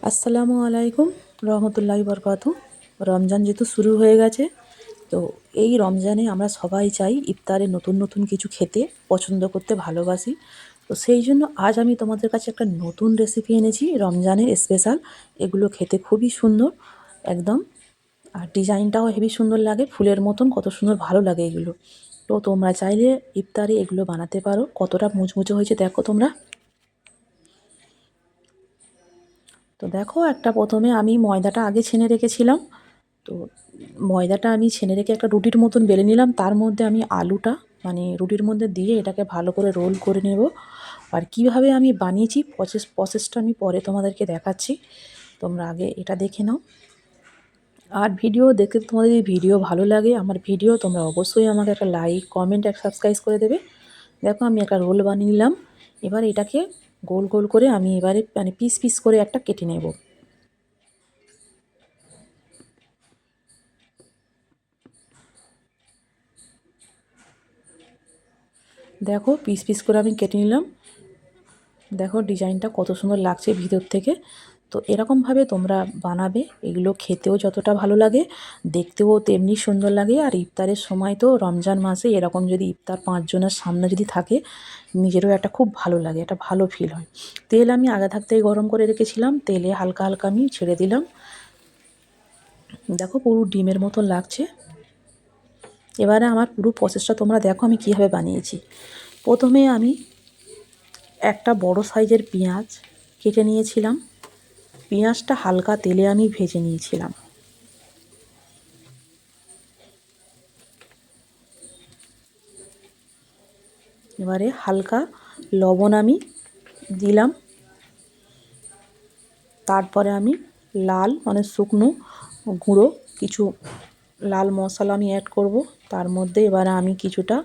আসসালামু আলাইকুম রহমতুল্লাহি বরকাতু। রমজান যেহেতু শুরু হয়ে গেছে, তো এই রমজানে আমরা সবাই চাই ইফতারে নতুন নতুন কিছু খেতে পছন্দ করতে ভালোবাসি। তো সেই জন্য আজ আমি তোমাদের কাছে একটা নতুন রেসিপি এনেছি রমজানের স্পেশাল। এগুলো খেতে খুবই সুন্দর একদম, আর ডিজাইনটাও হেবি সুন্দর লাগে, ফুলের মতন কত সুন্দর ভালো লাগে এগুলো। তো তোমরা চাইলে ইফতারে এগুলো বানাতে পারো। কতটা মুচমুচে হয়েছে দেখো তোমরা। তো দেখো, একটা প্রথমে আমি ময়দাটা আগে ছেনে রেখেছিলাম। তো ময়দাটা আমি ছেনে রেখে একটা রুটির মতন বেলে নিলাম। তার মধ্যে আমি আলুটা মানে রুটির মধ্যে দিয়ে এটাকে ভালো করে রোল করে নেব। আর কিভাবে আমি বানিয়েছি প্রসেসটা আমি পরে তোমাদেরকে দেখাচ্ছি। তোমরা আগে এটা দেখে নাও। আর ভিডিও দেখতে তোমাদের যদি ভিডিও ভালো লাগে আমার ভিডিও, তোমরা অবশ্যই আমাকে একটা লাইক কমেন্ট আর সাবস্ক্রাইব করে দেবে। দেখো, আমি একটা রোল বানিয়ে নিলাম। এবার এটাকে গোল গোল করে আমি এবারে মানে পিস পিস করে একটা কেটে নেব। দেখো, পিস পিস করে আমি কেটে নিলাম। দেখো ডিজাইনটা কত সুন্দর লাগছে ভিতর থেকে। তো এরকমভাবে তোমরা বানাবে, এগুলো খেতেও যতটা ভালো লাগে দেখতেও তেমনি সুন্দর লাগে। আর ইফতারের সময় তো রমজান মাসে এরকম যদি ইফতার 5 জনের সামনে যদি থাকে, নিজেরও একটা খুব ভালো লাগে, একটা ভালো ফিল হয়। তেল আমি আগে থাকতেই গরম করে রেখেছিলাম, তেলে হালকা হালকা আমি ছেড়ে দিলাম। দেখো পুরো ডিমের মতো লাগছে। এবারে আমার পুরো প্রসেসটা তোমরা দেখো আমি কীভাবে বানিয়েছি। প্রথমে আমি একটা বড় সাইজের পেঁয়াজ কেটে নিয়েছিলাম। পেঁয়াজটা হালকা তেলে আমি ভেজে নিয়েছিলাম। এবারে হালকা লবণ আমি দিলাম। তারপরে আমি লাল মানে শুকনো গুঁড়ো কিছু লাল মশলা আমি অ্যাড করব। তার মধ্যে এবারে আমি কিছুটা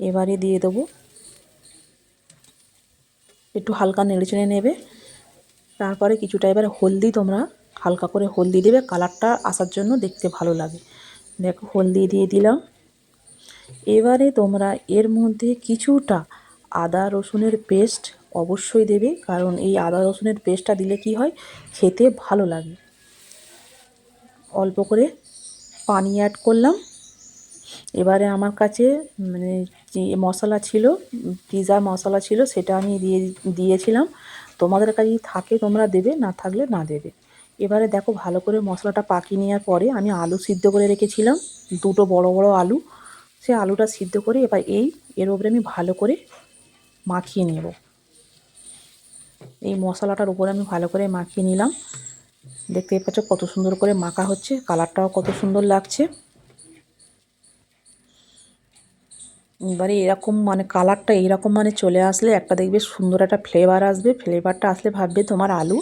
এবারে দিয়ে দেবো, একটু হালকা নেড়েচেড়ে নেবে। তারপরে কিছুটা এবারে হলদি, তোমরা হালকা করে হলদি দেবে, কালারটা আসার জন্য, দেখতে ভালো লাগে। দেখো হলদি দিয়ে দিলাম। এবারে তোমরা এর মধ্যে কিছুটা আদা রসুনের পেস্ট অবশ্যই দেবে, কারণ এই আদা রসুনের পেস্টটা দিলে কি হয়, খেতে ভালো লাগে। অল্প করে পানি অ্যাড করলাম। এবারে আমার কাছে মানে যে মশলা ছিল, পিৎজা মশলা ছিল, সেটা আমি দিয়েছিলাম। তোমাদের কাছে যদি থাকে তোমরা দেবে, না থাকলে না দেবে। এবারে দেখো ভালো করে মশলাটা পাকিয়ে নেওয়ার পরে আমি আলু সিদ্ধ করে রেখেছিলাম, দুটো বড় বড় আলু। সে আলুটা সিদ্ধ করে এবার এর উপরে আমি ভালো করে মাখিয়ে নেব। এই মশলাটার উপরে আমি ভালো করে মাখিয়ে নিলাম। দেখতেই পাচ্ছ কত সুন্দর করে মাখা হচ্ছে, কালারটাও কত সুন্দর লাগছে। এবারে এরকম মানে কালারটা এইরকম মানে চলে আসলে একটা দেখবে সুন্দর একটা ফ্লেভার আসবে। ফ্লেভারটা আসলে ভাববে তোমার আলু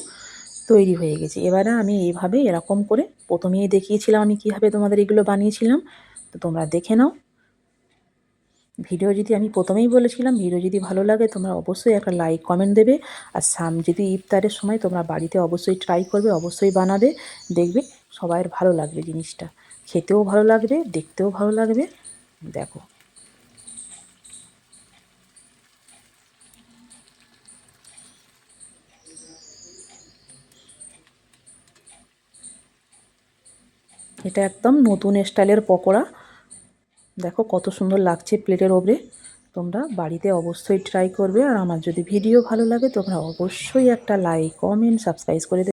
তৈরি হয়ে গেছে। এবারে আমি এইভাবে এরকম করে প্রথমেই দেখিয়েছিলাম আমি কীভাবে তোমাদের এগুলো বানিয়েছিলাম। তো তোমরা দেখে নাও। ভিডিও যদি আমি প্রথমেই বলেছিলাম, ভিডিও যদি ভালো লাগে তোমরা অবশ্যই একটা লাইক কমেন্ট দেবে। আর যদি ইফতারের সময় তোমরা বাড়িতে অবশ্যই ট্রাই করবে, অবশ্যই বানাবে, দেখবে সবাইয়ের ভালো লাগবে জিনিসটা। খেতেও ভালো লাগবে, দেখতেও ভালো লাগবে। দেখো এটা একদম নতুন স্টাইলের পকোড়া। দেখো কত সুন্দর লাগছে প্লেটের ওপরে। তোমরা বাড়িতে অবশ্যই ট্রাই করবে। আর আমার যদি ভিডিও ভালো লাগে তোমরা অবশ্যই একটা লাইক কমেন্ট সাবস্ক্রাইব করে দেবে।